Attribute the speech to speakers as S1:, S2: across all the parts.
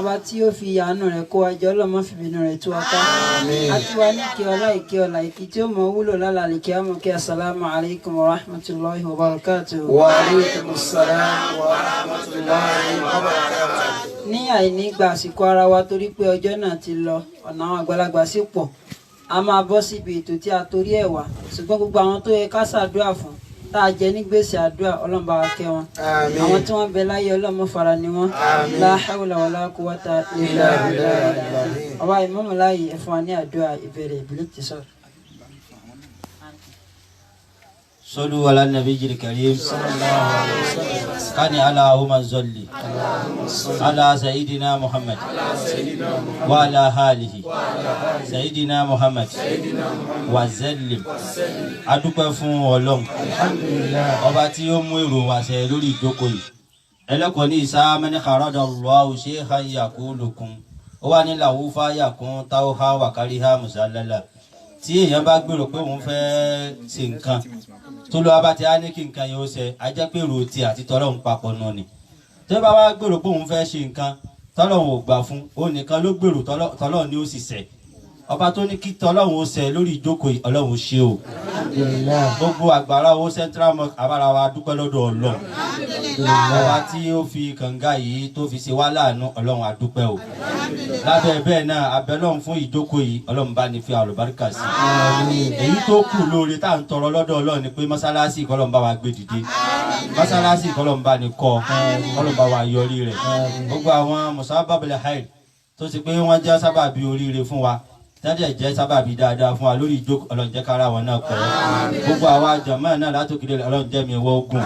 S1: ọba tí ó fi àánú rẹ̀ kó wa jọ ọlọ́mọ fìbínú rẹ̀ tú wa ká àti wa ní kí ọlá ìkí ọlá ìkí tí ó mọ wúlò lálàlì kí á mọ̀ kí assalamu alaikum wa rahmatullahi wa barakatuh.
S2: Wa alaikumus salam wa rahmatullahi wa barakatuh.
S1: Ní àìní gba àsìkò ara wa torí pé ọjọ́ náà ti lọ ọ̀nà àwọn àgbàlagbà sí pọ̀ a máa bọ́ síbi ètò tí a torí ẹ̀ wá ṣùgbọ́n gbogbo àwọn tó yẹ ká ṣàdúrà fún tá a jẹ ní gbèsè àdúrà Ọlọ́run bá wa kẹ́ wọn àwọn tí wọ́n bẹ láyé Ọlọ́run má fara ni wọ́n la hawla wala quwwata illa billah. ọba ìmọ̀mọ̀ láàyè ẹ fún wa ní àdúrà ìbẹ̀rẹ̀ ìbílẹ̀ ti sọ̀rọ̀.
S3: صلوا على النبي الكريم كان اللهم صل على سيدنا محمد وعلى آله سيدنا محمد وسلم adúpẹ́ fún Ọlọ́run ọba tí ó mú èrò wá ṣẹ lórí ìjókòó yìí ẹlẹ́kọ̀ọ́ ní ìsá mẹ́ni kàrọ́dọ̀ Allahu shaykhan yaqulukum ó wà ní làwúfà yàkún táwọ́há wàkáríhá mùsàlálà tí èèyàn bá gbèrò pé òun fẹ́ ṣe nǹkan tó lọ bá ti á ní kí nǹkan yóò ṣe á jẹ́ pé èrò tí àti tọ́lọ́run papọ̀ náà ni tó bá wá gbèrò pé òun fẹ́ ṣe nǹkan tọ́lọ́run ò gbà fún òun nìkan ló gbèrò tọ́lọ́run ni ó sì ṣe ọba tó ní kí tọ́lọ́run ó ṣe lórí ìjókòó Ọlọ́run ṣe o gbogbo àgbàrá owó central mosque abára wa dúpẹ́ lọ́dọ̀ Ọlọ́run ọba tí ó fi kànga yìí tó fi ṣe wá láàánú Ọlọ́run àdúpẹ́ o lábẹ́ bẹ́ẹ̀ náà abẹ́lọ́run fún ìjókòó yìí Ọlọ́run bá ní fi àlùbáríkà sí èyí tó kù lóore tá à ń tọrọ lọ́dọ̀ Ọlọ́run ni pé mọ́sálásí kọ́lọ́run bá wa gbé dìde mọ́sálásí kọ́lọ́run bá ní kọ́ kọ́lọ́run bá wa yọrí rẹ̀ gbogbo àwọn musababul khair tó ṣe pé wọ́n jẹ́ sábàbí oríire fún wa tẹ́lẹ̀ jẹ́ sábàbí dáadáa fún wa lórí ìjókòó Ọlọ́run jẹ́ kára wọn náà pẹ́ gbogbo àwa jàmáà náà látòkèdè Ọlọ́run jẹ́ mi wọ́ ogun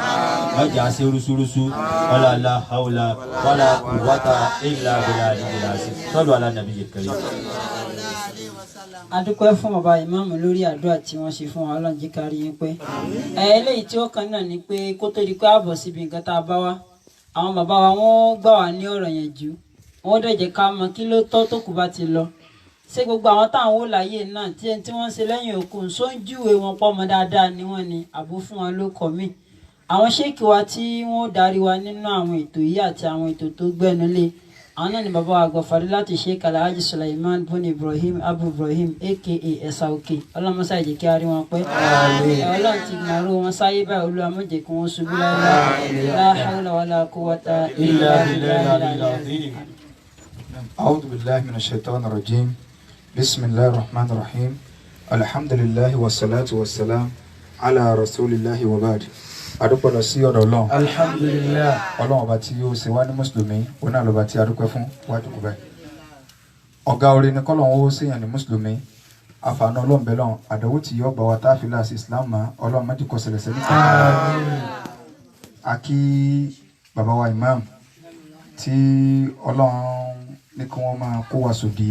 S3: wọ́n jà sí rúsúrúsú wala la hawla wala quwwata illa billahi al-azim sallu ala nabiyil karim.
S1: a dúpẹ́ fún bàbá ìmáàmù lórí àdúrà tí wọ́n ṣe fún wa Ọlọ́run jẹ́ kárí yín pé eléyìí tí ó kàn náà ni pé kó tó di pé àbọ̀ síbi nǹkan tá a bá wá àwọn bàbá wa wọ́n gbà wá ní ọ̀rọ̀ yẹn jù wọ́n dẹ̀ jẹ́ ká mọ kí ló tọ́ tó kù bá ti lọ ṣé gbogbo àwọn táwọn wò láyé náà tí wọ́n ṣe lẹ́yìn òkú sóńjúwe wọn pọ̀ mọ́ dáadáa ni wọ́n ni àbó fún wọn ló kọ́ mí àwọn ṣéèkì wa tí wọ́n darí wa nínú àwọn ètò yìí àti àwọn ètò tó gbẹ́nulé àwọn náà ni bàbá wa àgbàfàdé láti Sheikh Alhaji Sulaiman bin Ibrahim Abu Ibrahim aka ẹ̀sà òkè ọlọ́mọṣá ìjẹ́ kí a rí wọn pẹ́ Ọlọ́run ti gbàrú wọn sáyé báyìí Olúwa má jẹ́ kí wọ́n ṣubú láyé la hawla wala quwwata illa billah.
S2: أعوذ بالله من الشيطان الرجيم بسم الله الرحمن الرحيم الحمد لله والصلاة والسلام على رسول الله وبعد adúpẹ́ lọ sí ọ̀dọ̀ Ọlọ́run alhamdulillah Ọlọ́run ọba tí ó ṣe wá ní mùsùlùmí òun náà lọ́ba tí a dúpẹ́ fún wájú kú báyìí ọ̀gá orin ni kọ́lọ́run ó ṣèyàn ní mùsùlùmí àfààní Ọlọ́run bẹ́ẹ̀ lọ́run àdánwò tí yóò bá wa tá a fi láàṣì Islam mọ́ Ọlọ́run má jẹ́ kó ṣẹlẹ̀ sẹ́ni kan àkí bàbá wa imam tí Ọlọ́run ní kí wọ́n máa kó wa sòdí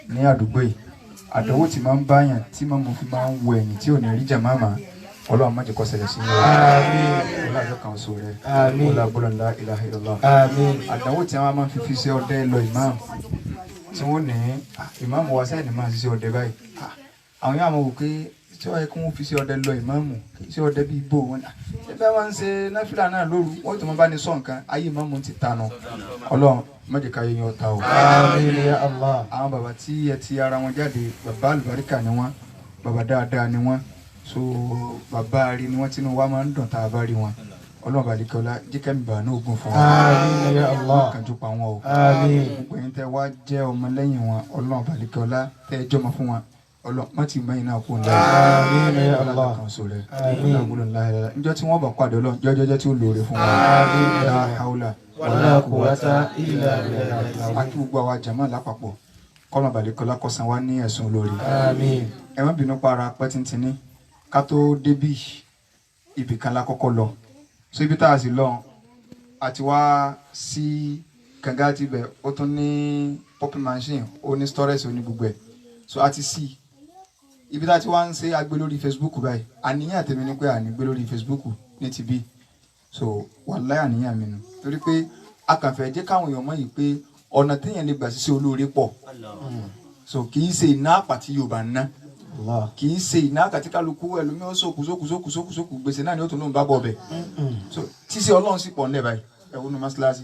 S2: ní àdúgbò yìí àdánwò tí máa ń báyàn tí máa mú fi máa ń wọ ẹ̀yìn tí ò ní rí jàmáàmá Ọlọ́run má jẹ́ kó ṣẹlẹ̀ sí i àmín ọlọ́run kan sọ rẹ̀ àmín ọlọ́run la ilaha illallah àmín àdánwò tí wọ́n máa fi fi ṣe ọdẹ lọ imam tí wọ́n ní imam wa sẹ́yìn ní máa ṣiṣẹ́ ọdẹ báyìí àwọn yóò máa wò pé tí wọ́n yẹ kí wọ́n fi ṣe ọdẹ lọ imam kì í ṣe ọdẹ bíi bò wọn ṣé bẹ́ẹ̀ wọ́n ń ṣe náfìlà náà lóru wọ́n tó máa bá ní sọ nǹkan ayé imam ti tanu Ọlọ́run má jẹ́ ká yẹn ọ̀tá o àmín ya Allah àwọn bàbá tí ẹ ti ara wọn jáde bàbá àlùbáríkà ni wọ́n bàbá dáadáa ni wọ́n so bàbá rí ni wọ́n tinú wa máa ń dùn tá a bá rí wọn Ọlọ́run balikọlá jíkẹ́ mi bà náà ogun fún wọn àmín ya Allah kan tó pa wọn o àmín gbogbo yín tẹ́ wá jẹ́ ọmọ lẹ́yìn wọn Ọlọ́run balikọlá tẹ́ jọmọ fún wọn Ọlọ́run má ti mẹ́yìn náà kó ńlá àmín ya Allah kan so rẹ̀ àmín ọlọ́run ńlá rẹ̀ níjọ́ tí wọ́n bá pàdé Ọlọ́run jọ́jọ́jọ́ tí ó lóore fún wọn àmín la haula wala quwwata illa billah àti gbogbo àwa jàmáà lápapọ̀ kọ́nà balikọlá kó san wá ní ẹ̀sùn olóore àmín ẹ má bínú para pẹ́ tíntìní ká tó débì ibì kan la kọ́kọ́ lọ so ibi tá a sì lọ àti wá sí kànga ti bẹ̀ ó tún ní popping machine ó ní storage ó ní gbogbo ẹ̀ so a ti sí ibi tá a ti wá ń ṣe agbé lórí Facebook báyìí àníyàn tèmi ni pé àní gbé lórí Facebook ní ti bí so wàláhì àníyàn mi nù torí pé a kàn fẹ́ jẹ́ káwọn èèyàn mọ̀ yìí pé ọ̀nà téèyàn lè gbà ṣiṣẹ́ olóore pọ̀ so kì í ṣe iná àpàtì Yorùbá ná kì í ṣe iná àkàtí kálukú ẹlòmíràn sókù gbèsè náà ni ó tún lóun bá bọ̀ bẹ̀ so tíṣe Ọlọ́run sì pọ̀ nílẹ̀ báyìí ẹ̀wọ̀n ní mọ́ṣáláṣí.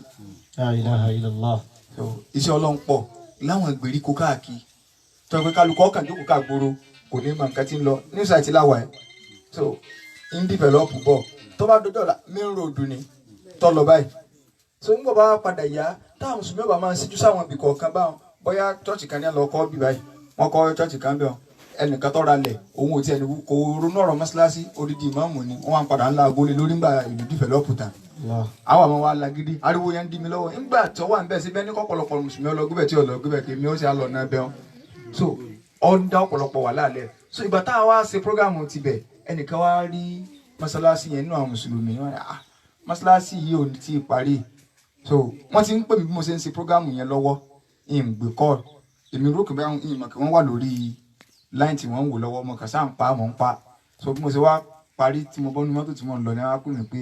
S3: La ilaha illallah.
S2: so iṣẹ́ Ọlọ́run pọ̀ láwọn ìgbèríko káàkiri tó pé kálukú ọkàn jókòó káàgboro kò ní mọ nǹkan tí ń lọ ní sàìtì láwà ẹ̀ so ń develop bọ̀ tó bá dọjọ́ la main road ni tó lọ báyìí so ń gbọ́ bá padà yá táwọn mùsùlùmí ọba máa ń ṣíjú sáwọn ibì kọ̀ọ̀kan báwọn bóyá chọ́ọ̀chì kan ní àlọ́kọ́ bí báyìí wọ́n kọ́ chọ́ọ̀chì kan bẹ́ẹ̀ ẹnìkan tó ra lẹ̀ òun ò tiẹ̀ ní kò ronú ọ̀rọ̀ mọ́ṣáláṣí odidi ìmáàmù ni wọ́n wá ń padà ńlá agolé lórí ńgbà ìlú develop tán àwọn àmọ́ wa lagidi ariwo yẹn ń dí mi lọ́wọ́ ńgbà tó wà ń bẹ̀ síbẹ̀ ní kọ́pọ̀lọpọ̀ mùsùlùmí ọlọ́gbẹ́bẹ̀ tí ọlọ́gbẹ́bẹ̀ kì í mi ó sì á lọ náà bẹ́ẹ̀ so ọ ń dá ọ̀pọ̀lọpọ̀ wà láàlẹ́ so ìgbà tá a wá ṣe prógámù tibẹ̀ ẹnìkan wá rí mọ́ṣáláṣí yẹn nínú àwọn mùsùlùmí wọn ni mọ́ṣáláṣí yìí ò tí ì parí so wọ́n ti ń pè mí bí mo ṣe ń ṣe prógámù yẹn lọ́wọ́ ìgbè kọ́ọ̀lù èmi rò kìí ìmọ̀ kí wọ́n wà lórí láìn tí wọ́n ń wò lọ́wọ́ mo kàn sáà ń pa mọ̀ ń pa so bí mo ṣe wá parí tí mo bọ́ ní mọ́tò tí mo ń lọ ní arákùnrin pé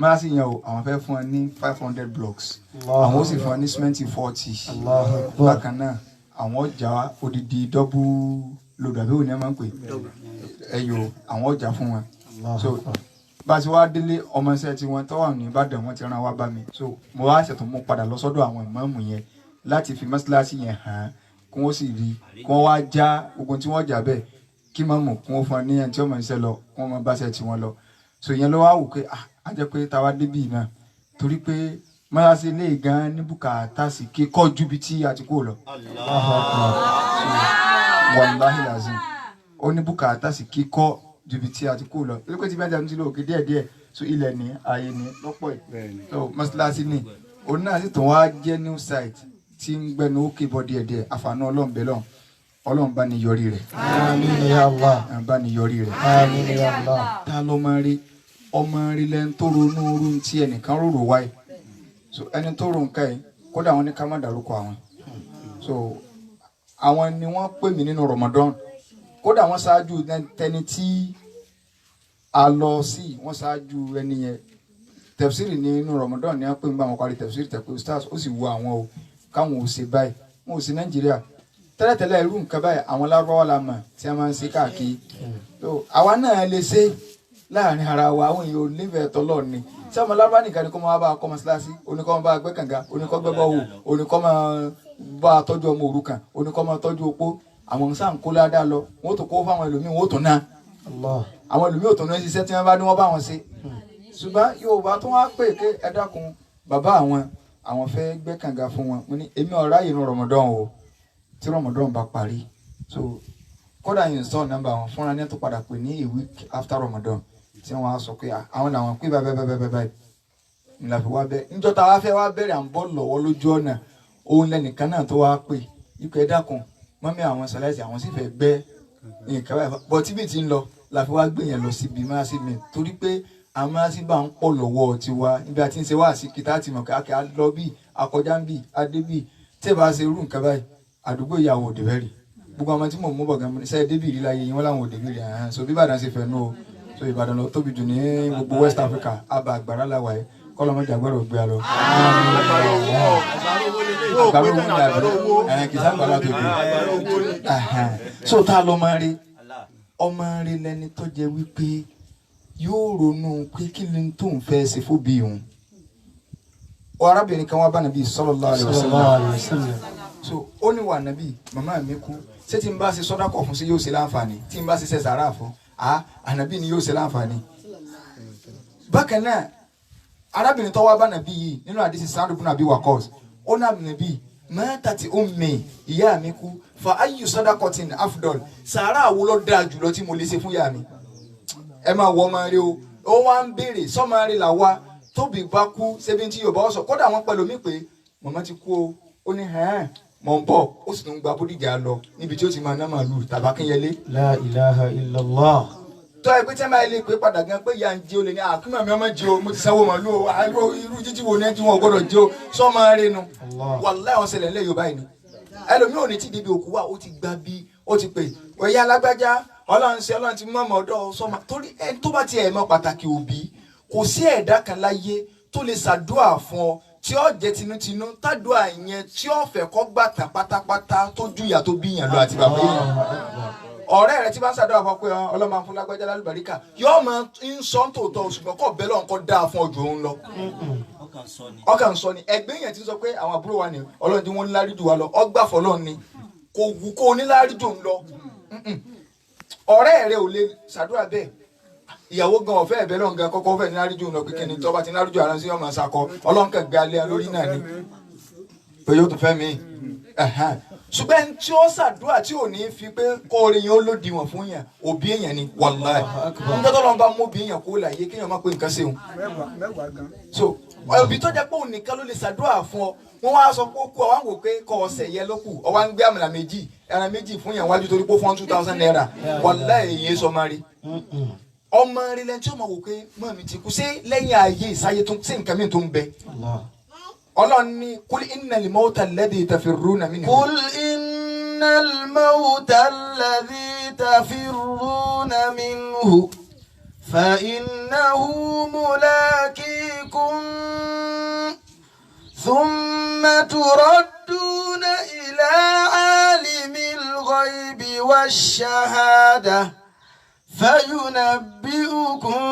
S2: mọ́ṣáláṣí yẹn o àwọn fẹ́ fún ẹ ní 500 blocks àwọn ó sì fún ẹ ní cement 40 bákan náà àwọn ọjà odidi dọ́bù lòdù àbí òní ẹ máa ń pè ẹyọ àwọn ọjà fún wọn so bá a ti wá délé ọmọ iṣẹ́ tí wọ́n tọ́wọ́ ní Ìbàdàn wọ́n ti rán wá bá mi so mo wá ṣètò mo padà lọ sọ́dọ̀ àwọn ìmáàmù yẹn láti fi mọ́ṣáláṣí yẹn hàn kí wọ́n sì rí kí wọ́n wá já ogun tí wọ́n jà bẹ́ẹ̀ kí máàmù kí wọ́n fún ọ ní ẹni tí ọmọ iṣẹ́ lọ kí wọ́n máa bá ṣe tí wọ́n lọ so ìyẹn ló wá wò pé á jẹ́ pé táwa débì náà torí pé mọ́ṣáláṣí ilé gan ní bùkátà sí kíkọ́ ju bí tí a ti kó lọ. Wàláhì làzim ó ní bùkátà sí kíkọ́ ju bí tí a ti kó lọ torí pé tí bẹ́ẹ̀ jẹ́ ti lọ òkè díẹ̀díẹ̀ so ilẹ̀ ní ààyè ní lọ́pọ̀ ẹ̀ so mọ́ṣáláṣí ní òun náà sì tún wá jẹ́ new site tí ń gbẹnu ókè bọ́ díẹ̀díẹ̀ àfààní Ọlọ́run bẹ́ẹ̀ lọ́n Ọlọ́run bá ní yọrí rẹ̀. Àmín ya Allah. Bá ní yọrí rẹ̀. Àmín ya Allah. Ta ló máa rí ọmọ rí lẹ́nu tó ronú orú tí ẹnìkan rorò wáyé so ẹni tó rò nǹkan yìí kódà wọn ní ká má dárúkọ àwọn so àwọn ni wọ́n pè mí nínú Ramadan kódà wọ́n ṣáájú tẹni tí a lọ sí wọ́n ṣáájú ẹni yẹn tẹ̀fsírì nínú Ramadan ni wọ́n pè mí bá wọn parí tẹ̀fsírì tẹ̀pẹ́ stars ó sì wo àwọn o káwọn ò ṣe báyìí wọn ò sí Nàìjíríà tẹ́lẹ̀tẹ́lẹ̀ irú nǹkan báyìí àwọn Lárúbáwá la mọ̀ tí a máa ń ṣe káàkiri so àwa náà lè ṣe láàrin ara wa àwọn èèyàn ò nífẹ̀ẹ́ tọ́lọ́ ni tí ọmọ Lárúbáwá nìkan ni kó máa bá kọ́ mọ́ṣáláṣí oníkọ́ máa bá gbẹ́ kànga oníkọ́ gbẹ́ bọ́ọ̀hù oníkọ́ máa bá tọ́jú ọmọ òrukàn oníkọ́ máa tọ́jú opó àwọn sáà ń kó ládàá lọ wọn ó tó kó fáwọn ẹlòmíì wọn ó tó ná àwọn ẹlòmíì ò tó ná ṣiṣẹ́ tí wọ́n bá ní wọ́n bá wọn ṣe ṣùgbọ́n Yorùbá tó wá pè ké ẹ dákun bàbá àwọn fẹ́ gbẹ́ kànga fún wọn mo ní èmi ọ̀rá yìí ní Ramadan o tí Ramadan bá parí so kódà yìí ń sọ nọ́mbà wọn fúnra ní tó padà pè ní a week after Ramadan tí wọ́n á sọ pé àwọn làwọn pé báyìí ńlá fi wá bẹ́ẹ̀ níjọ́ tá a wá fẹ́ wá bẹ̀rẹ̀ à ń bọ́ lọ́wọ́ lójú ọ̀nà òun lẹ́nìkan náà tó wá pè ikú ẹ dákun mọ́mí àwọn sàlẹ́sì àwọn sì fẹ́ gbẹ́ nǹkan báyìí bọ́ tíbi tí ń lọ la fi wá gbé yẹn lọ síbi máa sí mi torí pé àwọn máa sí bá ń pọ̀ lọ́wọ́ tiwa níbi àti ń ṣe wá sí kìtà àti mọ̀kàkì lọ bí akọjá ń bì adé bì tí ẹ bá ṣe irú nǹkan báyìí àdúgbò ìyàwó òde bẹ́ẹ̀rì gbogbo àwọn tí mò ń mú bọ̀ gan mo ní sẹ́ẹ̀ débì rí láyé yín wọ́n láwọn òde bìrì so bí Ìbàdàn ṣe fẹ́ nú o so Ìbàdàn lọ tóbi jù ní gbogbo West Africa àbá àgbàrá làwà ẹ̀ kọ́lọ́mọdé àgbàrá ògbé alọ. àgbàrá owó ni àbí kìsà àgbàrá tó dé so tá a lọ máa rí ọmọ rí lẹni tó jẹ wípé yóò ronú pé kí ni tó ń fẹ́ ṣe fún bí òun arábìnrin kan wá bá Nàbí sallallahu alaihi wasallam so ó ní wà Nàbí màmá mi kú ṣé tí n bá ṣe sọ́dákọ̀ fún sí yóò ṣe láǹfààní tí n bá ṣe sàárà fún ànàbí ni yóò ṣe láǹfààní. bákan náà arábìnrin tó wá bá Nàbí yìí nínú àdìsí Sa'd ibn Abi Waqqas ó ní Nàbí mátàtì ummi ìyá mi kú fa ayyu sadaqatin afdal sàárà wo ló dáa jùlọ tí mo lè ṣe fún ìyá mi. ẹ máa wọ ọmọ rẹ o ó wá ń béèrè sọmọ rẹ là wá tóbi bá kú ṣebí tí Yorùbá sọ kódà wọn pẹ̀lú mi pé màmá ti kú o ó ní mọ̀ ń bọ̀ ó sì tún gba Bódìjà lọ níbi tí ó ti máa ná màálù tàbákínyẹlé. La ilaha illallah. tó ẹ pé tí ẹ máa lè pé padà gan pé ìyá ń jí o lè ní àkúmọ̀ mi ọmọ jí o mo ti sanwó màálù o irú jíjí wo ní ẹ tí wọn ò gbọdọ̀ jí o sọ́mọ rẹ nu. wàláhì àwọn ṣẹlẹ̀ ńlẹ̀ Yorùbá yìí ni ẹlòmíì ò ní ti débi òkú wa ó ti gbá bí ó ti pè òye alágbájá Ọlọ́run ti mú ọmọ ọ̀dọ́ sọ́mọ torí ẹni tó bá ti ẹ̀ mọ̀ pàtàkì òbí kò sí ẹ̀dá kan láyé tó lè ṣàdúà fún ọ tí ó jẹ́ tinútinú tádùá yẹn tí ó fẹ́ kọ́ gbà tán pátápátá tó ju ìyá tó bí yàn lọ àti bàbá yẹn ọ̀rẹ́ rẹ̀ tí bá ń ṣàdúà fún pé Ọlọ́run fún lágbájá lálùbáríkà yóò máa ń sọ tòótọ́ ṣùgbọ́n kọ́ bẹ́ẹ̀ lọ́n kọ́ dáa fún ọjọ́ òun lọ ọkàn sọ ni ẹgbẹ́ yẹn ti sọ pé àwọn àbúrò wa ni Ọlọ́run tí wọ́n ń lárí jù wá lọ ọgbà fọlọ́run ni kò wù kó onílárí jù ń lọ ọ̀rẹ́ rẹ ò lè ṣàdúrà bẹ́ẹ̀ ìyàwó gan ọ̀fẹ́ ẹ̀bẹ̀ lọ́n gan kọ́kọ́ fẹ́ ní lárí jù ń lọ pé kíni tọ́ba ti lárí jù ara sí ọmọ ṣàkọ Ọlọ́run kan gbé alẹ́ lórí náà ni pé yóò tún fẹ́ mi ṣùgbọ́n tí ó ṣàdúrà tí ò ní fi pé kó orin yẹn ó lòdì wọ̀n fún yàn òbí èèyàn ni wàláì nígbà tó lọ́n bá mú òbí èèyàn kó láyé kéèyàn má pé nǹkan ṣe òun. so òbí tó jẹ́ pé òun nìkan ló lè ṣàdúrà fún ọ wọ́n wá sọ pé ó kú ọ wá ń wò pé kọ́ ọ̀sẹ̀ yẹ ló kù ọ wá ń gbé àmàlà méjì ẹran méjì fún yàn wájú torí pé ó fọ́n 2,000 naira wàláì èyí sọ máa rí ọmọ rí lẹ́ni tí ó mọ̀ wò pé mọ́ mi ti kú sí lẹ́yìn ayé ìsáyé tó sí nǹkan mìíràn tó ń bẹ. Ọlọ́run ní kul innal mawta alladhi tafirruna minhu.
S4: Kul innal mawta alladhi tafirruna minhu fa innahu mulaqikum thumma turadduna ila alimil ghaibi wash-shahada fayunabbi'ukum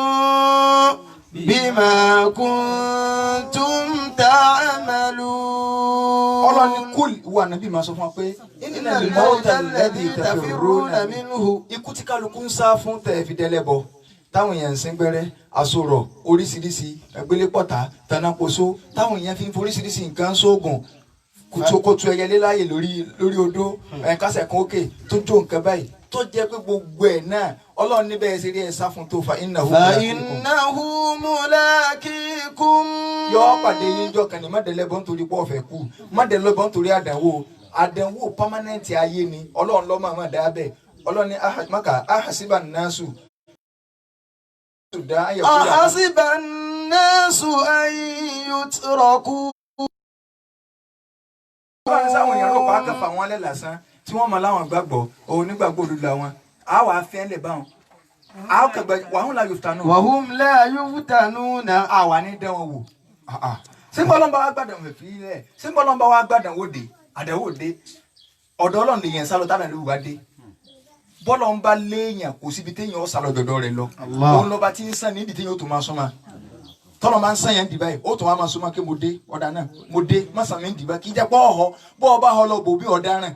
S4: bima kuntum ta'malun.
S2: Ọlọ́run ní kúl wà nàbí máa sọ fún wa pé innal mawta alladhi tafirruna minhu ikú tí kálukú ń sá fún tẹ̀ fi dẹ́lẹ́bọ táwọn èèyàn ń sín gbẹ́rẹ́ àsorọ̀ oríṣiríṣi ẹgbẹ́lẹ́pọ̀tà tànàkóso táwọn èèyàn fi ń foríṣiríṣi nǹkan sóògùn kùtùkùtù ẹyẹlé láàyè lórí odó ẹ̀kásẹ̀ kan òkè tó jó nǹkan báyìí tó jẹ́ pé gbogbo ẹ̀ náà Ọlọ́run níbẹ̀ ṣe rí ẹ̀ sá fún tó fa innahu
S4: mulaqikum.
S2: Yọ pàdé yín jọ kan ní mọ́dẹ̀lẹ́bọ̀ nítorí pọ̀ ọ̀fẹ́ kú mọ́dẹ̀lẹ́bọ̀ nítorí àdánwò pámánẹ́ǹtì ayé ni Ọlọ́run lọ́mọ àmọ́ dá bẹ́ẹ̀ Ọlọ́run ní maka ahasiba nasu.
S4: ahasiba nasu an yutraku.
S2: Ọlọ́run sáwọn èèyàn ló pa á kẹfà wọn lẹ́ lásán tí wọ́n mọ láwọn gbàgbọ́ òun nígbàgbọ́ òdodo àwọn a wà á fẹ́ lè bá wọn a ó kẹgbẹ́ wàhùn la yuftanun.
S4: wahum la yuftanuna.
S2: a wà ní dán wọn wò símbọ́lọ́mbà wa gbàdàn wò fi lẹ̀ símbọ́lọ́mbà wa gbàdàn wò dé àdánwò dé ọ̀dọ̀ Ọlọ́run lè yẹn sálọ tánà ló wà dé bọ́lọ̀ ń bá léèyàn kò síbi téèyàn ó sálọ dọ̀dọ̀ rẹ̀ lọ òun lọ́ba tí ń sàn níbi téèyàn ó tó máa súnmọ́ tọ́lọ̀ máa ń sàn yẹn dìbà yìí ó tó máa súnmọ́ kí mo dé ọ̀dà náà mo dé má sàn mí dìbà kí jẹ́ pọ́ ọ̀họ́ bọ́ ọba họ lọ bò bí ọ̀daràn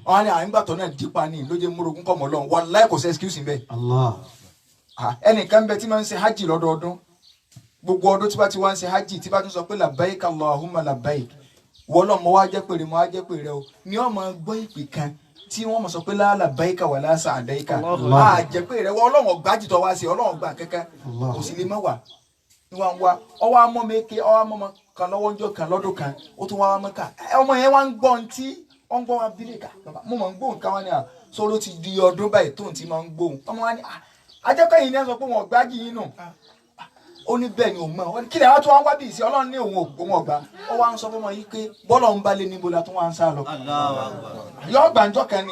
S2: ọ̀hán ni àyìnbàtọ̀ náà dípa ní ló jẹ́ múrogún kọ́ mọ́ lọ́wọ́ wallahi kò sí excuse ń bẹ. ẹnìkan bẹ tí máa ń ṣe hajj lọ́dọọdún gbogbo ọdún tí bá ti wá ń ṣe hajj tí bá tún sọ pé labbaik Allahumma labbaik wọ́lọ́ mọ́ wá jẹ́ pèrè mọ́ wá jẹ́ pèrè o ní ọmọ gbọ́ ìpè kan tí wọ́n mọ̀ sọ pé la labbaika wala sa'daika jẹ́ pèrè wọ́n Ọlọ́run gbájútọ̀ wá sí Ọlọ́run gbà kẹ́kẹ́ kò sì lè mọ́ wà níwá ń wá ọwọ́ amọ́ mẹ́kẹ́ ọwọ́ amọ́ kan lọ́wọ́ ń jọ kan lọ́dún kan ó tún wá wá mọ́ka ọmọ yẹn wá ń gbọ́ ntí ó ń gbọ́ wá bílẹ̀ ká mo mọ̀ ń gbóhùn ká wá ní à sọ́rọ́ ti di ọdún báyìí tóun ti máa ń gbóhùn ọmọ wa ní ajẹ́kọ̀ yìí ní ẹ sọ pé wọn gbájì yín nù ó ní bẹ́ẹ̀ ni òun mọ̀ kí ni àwọn tó wá ń wá bí ìsìn Ọlọ́run ní òun ọ̀gbà ó wá ń sọ fún wọn yìí pé bọ́lọ̀ ń balẹ̀ níbo la tún wá ń sá lọ yọ gbàǹjọ́ kan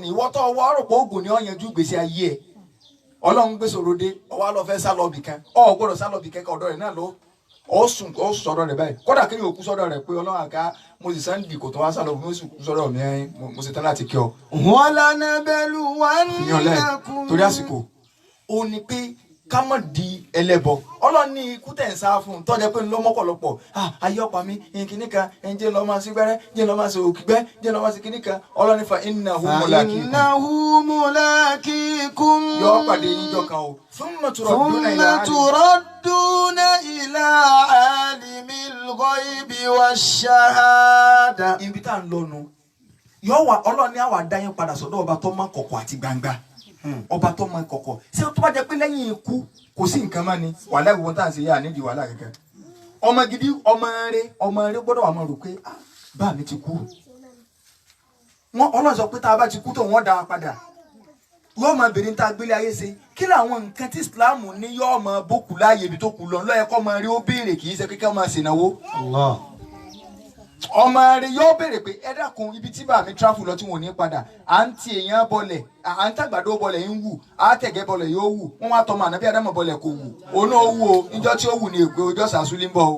S2: ni ìwọ́ tó wọ́ ọ̀rọ̀ pé oògùn ni ó yanjú gbèsè ayé ẹ̀ Ọlọ́run gbèsè òròde ọwọ́ lọ fẹ́ sá lọ bìkan gbọ́dọ̀ sá lọ bìkan ọ̀dọ̀ rẹ̀ náà lọ ó sọ̀rọ̀ rẹ̀ báyìí kódà kí ni òkú sọ̀rọ̀ rẹ̀ pé Ọlọ́run àká mo sì sá ń dì kò tó wá sá lọ mo sì kú sọ̀rọ̀ mi mo sì tán láti kí ọ.
S4: walanabluwannakum.
S2: torí àsìkò ó ní pé ká mọ̀ di ẹlẹ́bọ Ọlọ́run ní ikú tẹ̀ ń sá fún un tọ́jà pé ń lọ mọ́pọ̀lọpọ̀ ayé ọ̀pá mi kíní kan jẹ́ lọ́ máa sí gbẹ́rẹ́ jẹ́ lọ́ máa sí òkìgbẹ́ jẹ́ lọ́ máa sí kíní kan Ọlọ́run ní fa innahu
S4: mulaqikum.
S2: yọ pàdé yín jọ kan o thumma
S4: turadduna ila alimil ghaibi wash-shahada.
S2: ibi tá à ń lọ́nu yọ wà Ọlọ́run ní àwa dá yín padà sọ́dọ̀ ọba tó mọ̀ kọ̀kọ̀ àti gbangba ọba tó mọ̀ kọ̀kọ̀ ṣé tó bá jẹ́ pé lẹ́yìn ikú kò sí nǹkan mọ́ ni wàhálà ìwọ̀n tá à ń ṣe yá nídìí wàhálà kankan ọmọ gidi ọmọ rẹ gbọ́dọ̀ wà máa rò pé bá mi ti kú wọn Ọlọ́run sọ pé tá a bá ti kú tó wọ́n dá wa padà yóò máa bèrè níta gbélé ayé ṣe kí làwọn nǹkan tí Islam ní yóò máa bókù láàyè ibi tó kù lọ lọ́yẹ kọ́ máa rí ó béèrè kì í ṣe kíkẹ́ máa ṣènáwó ọmọ rẹ yóò béèrè pé ẹ dákun ibi tí bá mi tráfù lọ tí wọn ò ní padà à ń ti èèyàn bọlẹ̀ à ń tàgbàdo bọlẹ̀ ń wù à tẹ̀gẹ́ bọlẹ̀ yóò wù wọ́n wá tọmọ ànábì Ádámọ̀ bọlẹ̀ kò wù òun náà wù o níjọ́ tí ó wù ní ègbé ọjọ́ sàásùlì ń bọ̀ o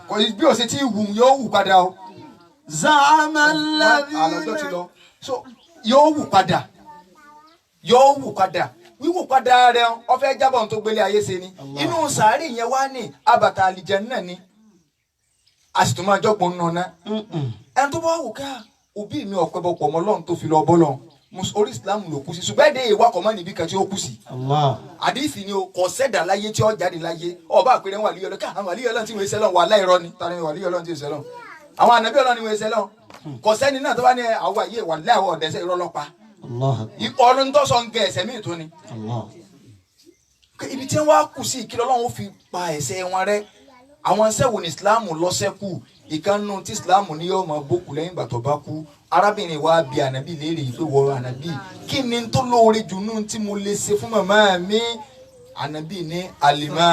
S2: kò bí ó ṣe tí wù yóò wù padà o
S4: za'ama alladhina
S2: àlọ́jọ́ ti lọ so yóò wù padà wíwò padà rẹ̀ ó fẹ́ jábọ̀ tó gbélé ayé ṣe ni inú sàárì yẹn wá ní abàtà àlìjánnà ni a sì tún máa jọ́gbọ́n nù ná ẹni tó bá wò ká òbí mi ọ̀pẹ bọ̀ pọ̀ mọ́ Ọlọ́run tó fi lọ bọ́ lọ orí Islam ló kú sí ṣùgbọ́n èdè ìwà kọ̀ mọ́ níbi kan tí ó kú sí. àdìsí ni o kò sẹ́dà láyé tí ó jáde láyé ọba àpẹẹrẹ wà líyọ̀ lọ́kà àwọn àlíyọ̀ Ọlọ́run tí wọ́n ṣẹlẹ̀ wà láìrọ́ ni tani wà líyọ̀ Ọlọ́run tí wọ́n ṣẹlẹ̀ àwọn ànábì Ọlọ́run ni wọ́n ṣẹlẹ̀ kò sẹ́ni náà tó bá ní àwọn àyè wà láìwọ̀ ọ̀dẹ́sẹ̀ irọ́ lọ́pa ọdún tó sọ ń gẹ ẹ̀ṣẹ̀ míì tó ni. ibi tí wọ́n á kù sí ìkìlọ̀ Ọlọ́run fi pa ẹ̀ṣẹ̀ wọn rẹ́ àwọn sẹ́wọ̀n Islam lọ́sẹ̀kù ìkànnù tí Islam ní yóò máa bókù lẹ́yìn ìgbà tó bá kú arábìnrin wa bi ànábì léèrè yìí pé wọ́n ànábì kí ni tó lóore jù nù tí mo lè ṣe fún màmá mi ànábì ní àlìmá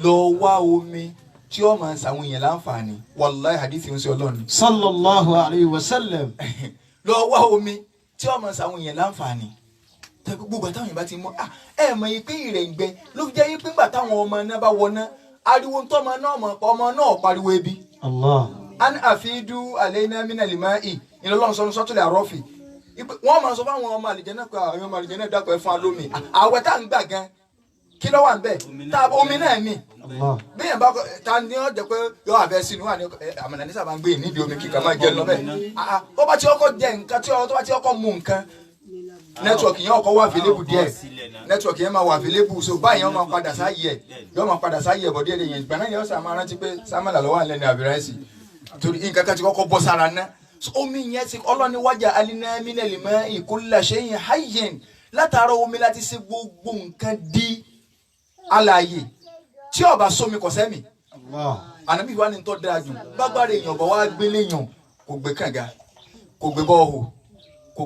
S2: lọ wá omi tí ó máa ṣàwọn èèyàn láǹfààní wàláì hadith ń ṣe Ọlọ́run
S3: sallallahu alayhi wa sallam
S2: lọ wá omi tí ó máa ṣàwọn èèyàn láǹfààní tẹ gbogbo àtàwọn yìí bá ti mọ ẹ mọ yìí pé ìrẹ̀ǹgbẹ ló fi jẹ́ yìí pé ńgbà táwọn ọmọ náà bá wọná ariwo ń tọ́mọ náà mọ̀ ọmọ náà pariwo ebi. an àfidú àlẹ́yìnà mínà lè máa ì ìlọlọ́run sọ́nù sọ́tùlẹ̀ àrọ́fì wọ́n máa sọ fáwọn ọmọ àlìjẹ́nà pé àwọn ọmọ àlìjẹ́nà dàpọ̀ ẹ̀ fún alómi àwẹ̀ tá à ń gbà gan kí ló wà ń bẹ̀ tá omi náà ní bí yẹn bá ta ni ó jẹ pé yọ àfẹ́ sínú wà ní àmàlà ní sábà ń gbé nídìí omi kíkà máa jẹ lọ bẹ́ẹ̀ tó bá ti ọkọ̀ jẹ nǹkan tó bá ti ọkọ̀ mu nǹkan network yẹn ọkọ̀ wà available díẹ̀ network yẹn máa wà available so báyìí wọ́n máa padà sáyé ẹ̀ yọ máa padà sáyé ẹ̀ bọ̀ díẹ̀ yẹn ìgbà náà yẹn ó sà máa rántí pé sámàlà lọ́wọ́ àlẹ́ ní àbíráìsì torí nǹkan kan ti kọ́kọ́ bọ́ sára ná omi yẹn ti ọlọ́ni wájà alinamina lè mọ ìkúlẹ̀ ṣẹ́yìn hayyen látara omi láti ṣe gbogbo nǹkan di alààyè tí ó bá sómi kò sẹ́mi ànábì wa ni tó dáa jù bágbára èèyàn bọ̀ wá gbélé yàn kò gbé kànga kò gbé bọ́ọ̀hù kò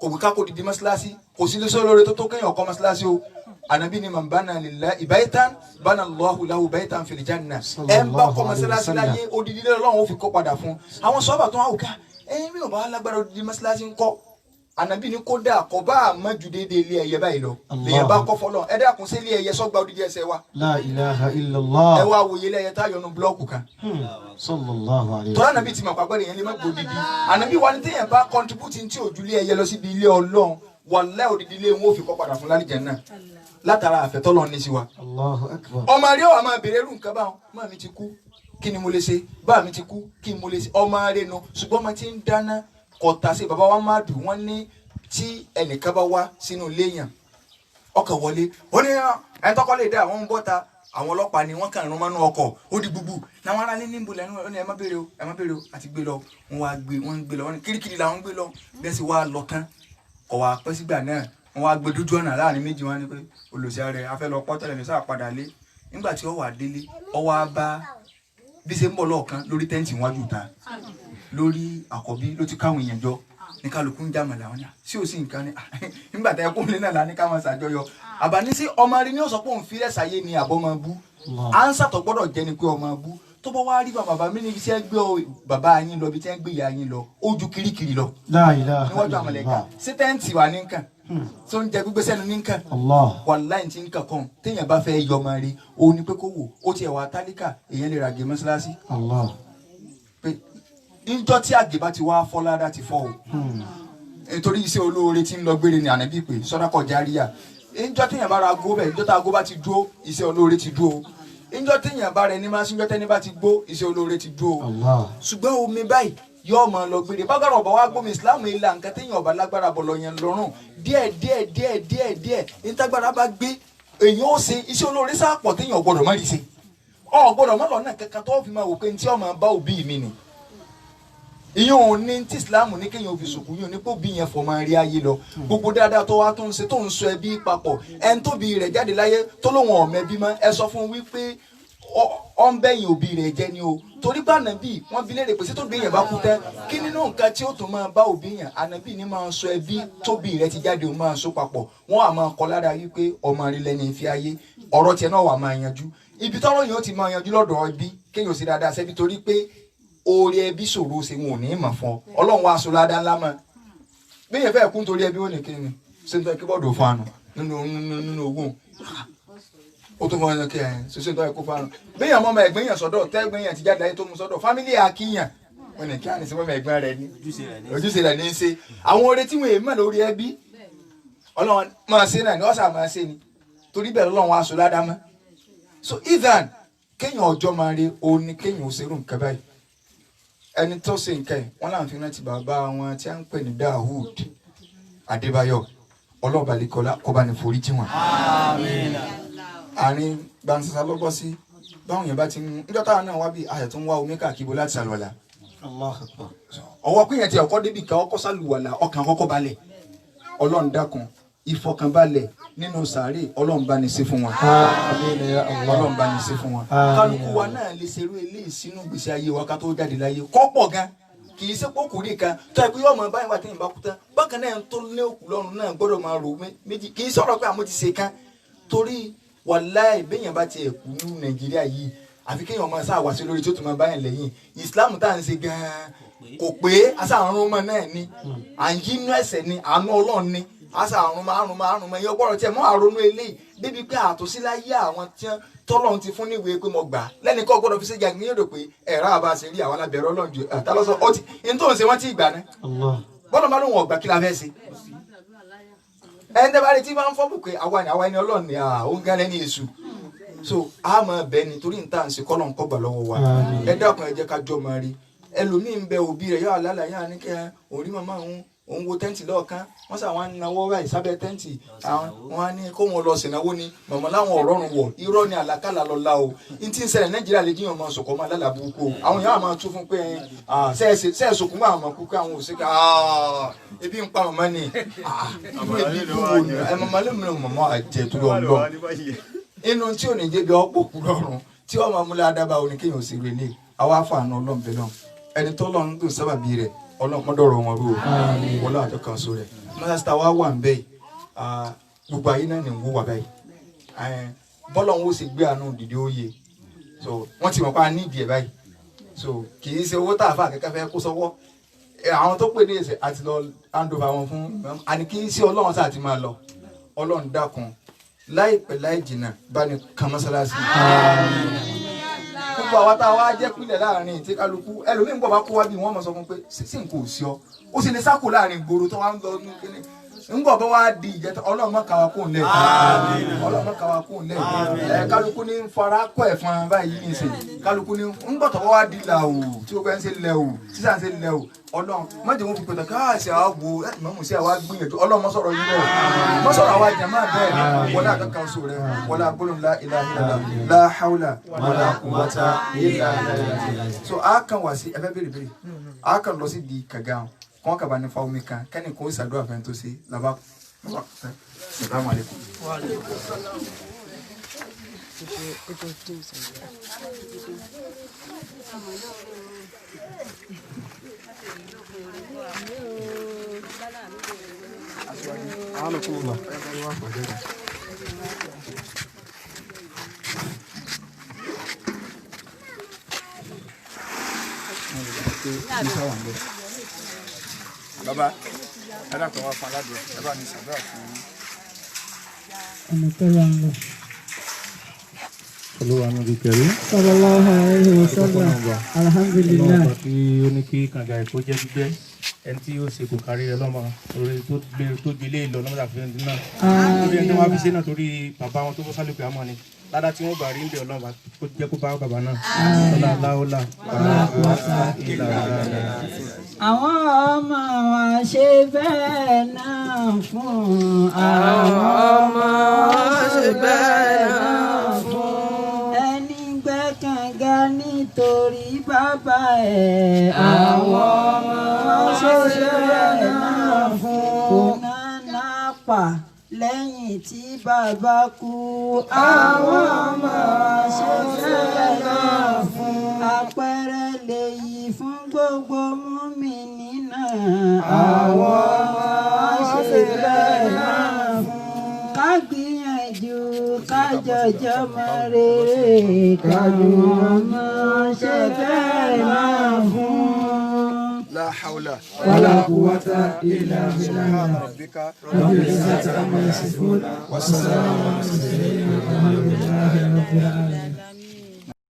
S2: gbé kákó didi mọ́sálásí kò sí lóṣù lóore tó kéèyàn kọ́ mọ́sálásí o ànábì ni man bana lillahi baytan bana Allahu lahu baytan fil janna ẹ ń bá kọ́ mọ́sálásí láyé odidi lọ́wọ́ ó fi kọ́ padà fún àwọn sọ́ọ́bà tó wà òkà ẹ̀yin mi ò bá lágbára odidi mọ́sálásí ń kọ́ ànábì ni kódà kọ́ bá àmọ́jú déédéé ilé ẹyẹ báyìí lọ lèyìn bá kọ́ fọlọ́ ẹ dákun sí ilé ẹyẹ sọ́gbà odidi ẹsẹ̀ wa.
S3: La ilaha illallah.
S2: ẹ wá wòye lẹ́yẹ tá yọnu búlọ́ọ̀kù kan.
S3: sallallahu alayhi wa sallam.
S2: tọ́lá ànábì ti mọ̀ pàgbẹ́rẹ́ yẹn lè má gbòdìdí ànábì wa ni téèyàn bá contribute tí òjú ilé ẹyẹ lọ síbi ilé Ọlọ́run wàláhì odidi ilé wọn ò fi kọ́ padà fún lálìjánnà látara àfẹ́tọ́lọ́ ní sí wa.
S3: Allahu akbar.
S2: ọmọ rẹ wà máa bèrè irú nǹkan báwọn máa mi ti kú kí ni mo lè ṣe bá mi ti kú kí ni mo lè ṣe ọmọ rẹ nu ṣùgbọ́n ọmọ ti ń dáná kọ̀tà sí bàbá wa máa dùn wọ́n ní tí ẹnìkan bá wá sínú ilé yàn ọkọ̀ wọlé ó ní ẹni tọ́kọ́ lè dá àwọn ń bọ́ta àwọn ọlọ́pàá ni wọ́n kàn rún mọ́nú ọkọ̀ ó di gbùgbù làwọn aráalé ní ìbò lẹ́nu ó ní ẹ má béèrè o àti gbé lọ wọ́n ń gbé lọ wọ́n ní kirikiri làwọn ń gbé lọ bẹ́ẹ̀ sì wá lọ tán kọ̀ wá pẹ́ sígbà náà wọ́n wá gbé dójú ọ̀nà láàrin méjì wọn ni pé olùsí rẹ̀ afẹ́ lọ pọ́tẹ́lẹ̀ ní sáà padà lé nígbà tí ó wà délé ó wá bá bí ṣe ń bọ̀ lọ́ọ̀kan lórí tẹ́ǹtì wájú ta lórí àkọ́bí ló ti káwọn èèyàn jọ ní kálukú ń jàmọ̀ làwọn yà sí òsì nǹkan ni nígbà tẹ́ kó lé náà lá ní ká máa ṣàjọyọ̀ àbáni sí ọmọ rí ní ọ̀sọ́ pé òun fi rẹ̀ ṣàyé ni àbọ̀ máa bú ánsà tó gbọ́dọ̀ jẹ́ ni pé ọmọ bú tó bá wá rí bàbá mi níbi tí ẹ gbé bàbá yín lọ bí tí ẹ gbé ìyá yín lọ ó ju kirikiri lọ níwájú àmọ̀lẹ́ka sí tẹ́ǹtì wà ní nǹkan tó ń jẹ gbígbé sẹ́nu ní nǹkan wàláì tí nǹkan kan téèyàn bá fẹ́ yọ ọmọ rí òun ni pé kó wò ó tiẹ̀ wá tálíkà èèyàn lè ràgé mọ́ṣáláṣí níjọ́ tí àgè bá ti wá fọ́ ládàá ti fọ́ o nítorí iṣẹ́ olóore tí ń lọ gbére ni ànábì pé sọ́dákọ̀ járíyà níjọ́ téèyàn bá ra agó bẹ́ẹ̀ níjọ́ tá agó bá ti dúró iṣẹ́ olóore ti dúró níjọ́ téèyàn bá rẹ ní máa ṣíjọ́ tẹ́ni bá ti gbó iṣẹ́ olóore ti dúró ṣùgbọ́n omi báyìí yóò máa lọ gbére bágbára ọba wa gbómi Islam ìlà nǹkan téèyàn ọba lágbára bọ̀ lọ yẹn lọ́rùn díẹ̀ nítagbára bá gbé èèyàn ó ṣe iṣẹ́ olóore sáàpọ̀ téèyàn gbọ́dọ̀ má rí ṣe gbọ́dọ̀ má lọ náà kankan tó fi máa wò pé ní tí ọmọ bá òbí mi ni ìyẹn ò ní tí Islam ní kéèyàn fi sùkú yẹn ní kó bí yẹn fọ máa rí ayé lọ gbogbo dáadáa tó wá tó ń ṣe tó ń sọ ẹbí papọ̀ ẹni tóbi rẹ̀ jáde láyé tó lóun ọ̀mẹ́bí mọ́ ẹ sọ fún wípé ọ ń bẹ̀yìn òbí rẹ̀ jẹ́ ni o torí bá ànábì wọ́n fi léèrè pé sí tóbi yẹn bá kú tẹ́ kí nínú nǹkan tí ó tún máa bá òbí yẹn ànábì ní máa sọ ẹbí tóbi rẹ̀ ti jáde ó máa so papọ̀ wọ́n á máa kọ́ lára wípé ọmọ rẹ̀ lẹ́ni ìfi ayé ọ̀rọ̀ tiẹ̀ náà wà máa yanjú ibi tọ́rọ̀ yẹn ó ti máa yanjú lọ́dọ̀ ẹbí kéèyàn sì dáadáa sẹ́bi torí pé orí ẹbí ṣòro ṣe wọn ò ní mọ̀ fún ọ ọlọ́run wa aṣọ ládàá ńlá mọ́ bí yẹn fẹ́ kún torí ẹbí ó ní kí ni ṣé n tọ́ kíbọ̀dù fún àná nínú owó ó tún fún ọ kí ẹ ṣe n tọ́ ẹkú fún àná bí yẹn mọ́ ọmọ ẹ̀gbẹ́ yẹn sọ́dọ̀ tẹ́gbẹ́ yẹn ti jáde láyé tó mú sọ́dọ̀ fámílì àkíyàn wọn ní kí á ní sí fún ẹ̀gbẹ́ rẹ ní ojúṣe rẹ ní í ṣe àwọn oore tí wọn èèmọ̀ lórí ẹbí Ọlọ́run máa ṣe náà ni ọ̀sà máa ṣe ni torí bẹ́ẹ̀ Ọlọ́run aṣọ ládàá mọ́ so even kéèyàn ọjọ́ máa rí òun ni kéèyàn ò ṣerú nǹkan báyìí ẹni tó ṣe nǹkan yìí wọ́n láǹfin rántí bàbá wọn tí a ń pè ní Dawud Adébáyọ̀ ọlọ́ọ̀bà lẹ́kọ̀ọ́lá kó bá ní forí jì wọ́n. àárín gbansasa lọ́bọ̀ sí báwọn yẹn bá ti ń níjọ́ táwọn náà wá bí ayọ̀ tó ń wá omi káàkiri láti ṣàlùwàlà ọwọ́ pínyẹn ti ọkọ́ débi kan ọkọ́ ṣàlùwàlà ọkàn kọ́kọ́ balẹ̀ Ọlọ́run dákun ìfọkànbalẹ̀ nínú sàárè Ọlọ́run bá ní ṣe fún wọn. Ọlọ́run bá ní ṣe fún wọn. kálukú wa náà lè ṣerú eléyìí sínú gbèsè ayé wa ká tó jáde láyé kọ́pọ̀ gan kì í ṣe pọ́kùnrin kan tó ẹ pé yọ̀ọ́ báyìí wà téèyàn bá kú tán bákan náà tó lé òkú lọ́rùn náà gbọ́dọ̀ máa rò méjì kì í sọ̀rọ̀ pé àmọ́ ti ṣe kan torí wàláì béèyàn bá ti ẹ̀kú ní Nàìjíríà yìí àfi kéèyàn máa sáà wá sí lórí tó tún máa báyìí lẹ́yìn Islam tá à ń ṣe gan-an kò pé aṣáàrùn ọmọ náà ni à ń yínú ẹ̀ṣẹ̀ ni àánú Ọlọ́run ni aṣáàrùn márùn ẹ̀yìn ọgbọ́rọ̀ tiẹ̀ mọ́ àrònú eléyìí débi pé àtòsíláyé àwọn tí tọ́lọ́run ti fún níwèé pé mo gbà lẹ́ni kọ́ gbọ́dọ̀ fi ṣe jà gbìyànjú pé ẹ̀rọ àbá ṣe rí àwọn alábẹ̀rẹ̀ Ọlọ́run ju àtàlọ́sọ ọtí ní tó ń ṣe wọ́n ti ìgbà náà bọ́lá bá lóun ọ̀gbà kí la fẹ́ ṣe ẹni tẹ́ bá rí tí bá ń fọ́ bù pé àwa ni Ọlọ́run ni òun gan lẹ́ni èṣù so a máa bẹ ni torí níta ń ṣe kọ́lọ̀ ń kọ́gbà lọ́wọ́ wa ẹ dákun ẹ jẹ́ ká jọ máa rí ẹlòmíín bẹ òbí rẹ̀ yóò àlálà yára ní kẹ́ òrí màmá òun wo tẹ́ǹtì lọ́ọ̀kan wọ́n sà wọ́n náwó báyìí sábẹ́ tẹ́ǹtì wọ́n á ní kó wọn lọ sìnáwó ni màmá láwọn ọ̀rọ̀rùn wọ̀ irọ́ ni àlàkàlà lọ́la o n tí ń ṣẹlẹ̀ Nàìjíríà lè jíyàn máa sọ̀kọ́ máa lálàá burúkú o àwọn èèyàn máa tún fún pé sẹ́ẹ̀sọ̀kún máa mọ̀ kúkú àwọn òṣèké ebi ń pa màmá ni ebi dùn wò ni ẹ màmá lè mìíràn màmá àjẹ tó lọ lọ inú tí ò ní jẹ́ bí ọ̀pọ̀ kú lọ́rùn tí wọ́n máa múlẹ̀ adábà oníkéyàn sí relé àwa fàánù Ọlọ́run bẹ́ẹ̀ náà ẹni tó lọ́run tó sábàbí rẹ̀ ọlọ́mọdọ̀rọ̀ wọn rú wọ́n láàjọ kan so rẹ̀ mọ́sásítà wa wà ń bẹ́ẹ̀ gbogbo ayé náà ní ń wó wà báyìí bọ́lọ̀ ń wó sì gbé àánú dìde óye so wọ́n ti mọ̀ pé a ní ìdí ẹ̀ báyìí so kì í ṣe owó tá a fà kẹ́kẹ́ fẹ́ kó sọ́wọ́ àwọn tó pè ní ẹsẹ̀ àti lọ handover wọn fún àní kì í ṣe Ọlọ́run sáà ti máa lọ Ọlọ́run dákun láìpẹ́ láì jìnnà bá ní kan mọ́sálásí gbogbo àwa tá a wá jẹ́ pínlẹ̀ láàrin tí kálukú ẹlòmíín bọ̀ bá kó wá bí wọ́n mọ̀ sọ fún pé sí nǹkan ò sí ọ ó sì lè sáko láàrin ìgboro tó wá ń lọ ní kíní ńgbọ̀ bá wá di ìjẹta Ọlọ́run kàwá kó ń lẹ̀ Ọlọ́run kàwá kó ń lẹ̀ kálukú ní fara kọ́ ẹ̀fọn báyìí ní ìsìn kálukú ní ńgbọ̀ tó wá di là o tí o bẹ́ẹ̀ ń ṣe lẹ̀ o sísà ń ṣe lẹ̀ o Ọlọ́run mọ̀jẹ̀ wọn fi pẹ̀tẹ̀ káàsì àwọ̀ láti mọ̀mú sí àwa gbìyànjú Ọlọ́run mọ̀ sọ̀rọ̀ yìí rẹ̀ mọ̀ sọ̀rọ̀ àwa jàmáà bẹ́ẹ̀ wọlé àkàkà sọ rẹ̀ wọlé agbólóhùn la ilaha illallah la hawla wala quwwata illa billah so a kan wá sí ẹfẹ́ bèrè bèrè a kan lọ sí di kàgá kọ́ kaba ní fa omi kan kẹ́ni kò sàdúrà fẹ́ tó ṣe laba salamu alaikum. Baba, ẹ dákun wá fún aládùn ẹ bá ní ṣàdúrà fún
S1: ọmọ tó wà ń lọ.
S5: Olúwa níbi kẹrí.
S1: Sallallahu alaihi wasallam. Alhamdulillah.
S5: Ọlọ́run tí ó ní kí kànga ẹ̀kọ́ jẹ́ gbígbẹ́ ẹni tí ó ṣe kò kárí ẹ lọ́mọ orí tó gbélé ìlọ lọ́mọdé àfihàn náà. Torí ẹni tó wá fi ṣe náà torí bàbá wọn tó bọ́ sálùkù àmọ́ ni. Ládá tí wọ́n gbà rí ń bẹ̀ Ọlọ́run kó jẹ́ kó bá bàbá náà. Ọlá aláwọ̀lá.
S1: Àwọn ọmọ wa ṣe bẹ́ẹ̀ náà fún àwọn ọmọ wa ṣe bẹ́ẹ̀ náà fún ẹni gbẹ́kànga nítorí bàbá ẹ̀. Àwọn ọmọ wa ṣe bẹ́ẹ̀ náà fún kò náà pa lẹ́yìn tí bàbá kú. Àwọn ọmọ wa ṣe bẹ́ẹ̀ náà fún àpẹẹrẹ lèyí fún gbogbo mùmínì náà. Àwọn ọmọ wa ṣe bẹ́ẹ̀ náà fún ká gbìyànjú ká jọjọ́ mọ rere. Káwọn ọmọ ṣe bẹ́ẹ̀ náà fún.
S2: la hawla
S4: ولا قوة إلا بالله
S2: rabbika
S4: رب العزة عما يصفون والسلام على المرسلين والحمد لله رب العالمين